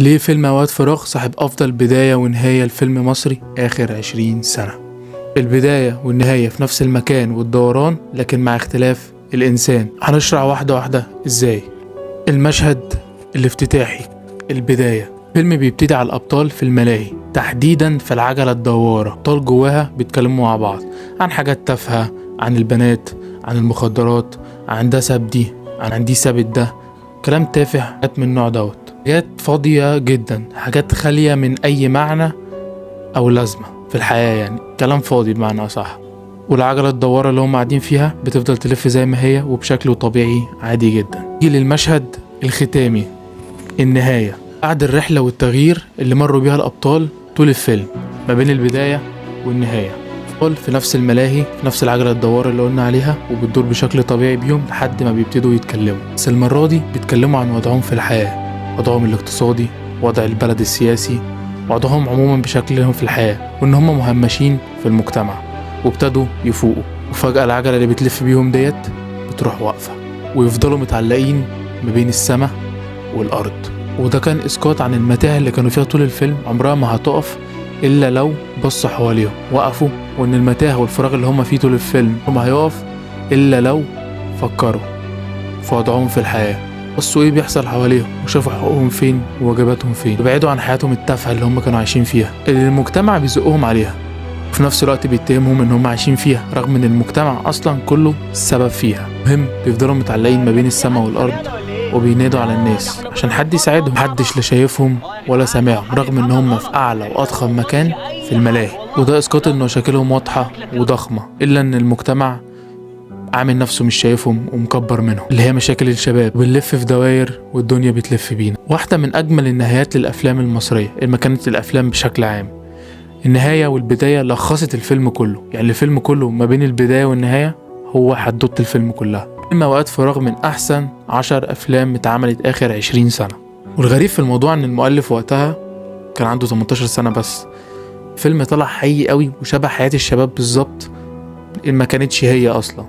ليه فيلم أوقات فراغ صاحب أفضل بداية ونهاية لفيلم مصري آخر 20 سنة؟ البداية والنهاية في نفس المكان والدوران، لكن مع اختلاف الإنسان. هنشرح واحدة واحدة إزاي. المشهد الافتتاحي، البداية. فيلم بيبتدي على الأبطال في الملاهي، تحديدا في العجلة الدوارة. أبطال جواها بيتكلموا مع بعض عن حاجات تافهة، عن البنات، عن المخدرات، عن ده ساب دي، عن دي سابت ده، كلام تافه، حاجات من النوع دوت، حاجات فاضية جدا، حاجات خالية من أي معنى أو لازمة في الحياة، يعني كلام فاضي بمعنى أصح. والعجلة الدوارة اللي هم قاعدين فيها بتفضل تلف زي ما هي وبشكل طبيعي عادي جدا. يجي للمشهد الختامي، النهاية، بعد الرحلة والتغيير اللي مروا بيها الأبطال طول الفيلم، ما بين البداية والنهاية. الأبطال في نفس الملاهي، في نفس العجلة الدوارة اللي قلنا عليها، وبتدور بشكل طبيعي بيهم لحد ما بيبتدوا يتكلموا. بس المرة دي بيتكلموا عن وضعهم في الحياة، وضعهم الاقتصادي، وضع البلد السياسي، وضعهم عموما بشكلهم في الحياة، وإن هم مهمشين في المجتمع، وابتدوا يفوقوا. وفجأة العجلة اللي بتلف بيهم ديت بتروح واقفة، ويفضلوا متعلقين ما بين السماء والأرض. وده كان إسقاط عن المتاهة اللي كانوا فيها طول الفيلم، عمرها ما هتقف إلا لو بصوا حواليهم وقفوا، وإن المتاهة والفراغ اللي هم فيه طول الفيلم ما هيقف إلا لو فكروا في وضعهم في الحياة، بصوا إيه بيحصل حواليهم، وشافوا حقوقهم فين وواجباتهم فين، وبعدوا عن حياتهم التافهة اللي هم كانوا عايشين فيها، اللي المجتمع بيزقهم عليها، وفي نفس الوقت بيتهمهم إن هم عايشين فيها رغم إن المجتمع أصلا كله السبب فيها. المهم بيفضلوا متعلقين ما بين السماء والأرض، وبينادوا على الناس عشان حد يساعدهم. محدش لا شايفهم ولا سامعهم، رغم ان هم في اعلى واضخم مكان في الملاهي. وده اسقاط ان مشاكلهم واضحه وضخمه، الا ان المجتمع عامل نفسه مش شايفهم ومكبر منهم، اللي هي مشاكل الشباب. بنلف في دواير والدنيا بتلف بينا. واحده من اجمل النهايات للافلام المصريه، ما كانت الافلام بشكل عام. النهايه والبدايه لخصت الفيلم كله، يعني الفيلم كله ما بين البدايه والنهايه هو حدوته الفيلم كلها. فيلم أوقات فراغ من أحسن 10 أفلام اتعملت آخر 20 سنة. والغريب في الموضوع إن المؤلف وقتها كان عنده 18 سنة بس. فيلم طلع حقيقي قوي وشبه حياة الشباب بالظبط، ما كانتش هي أصلا.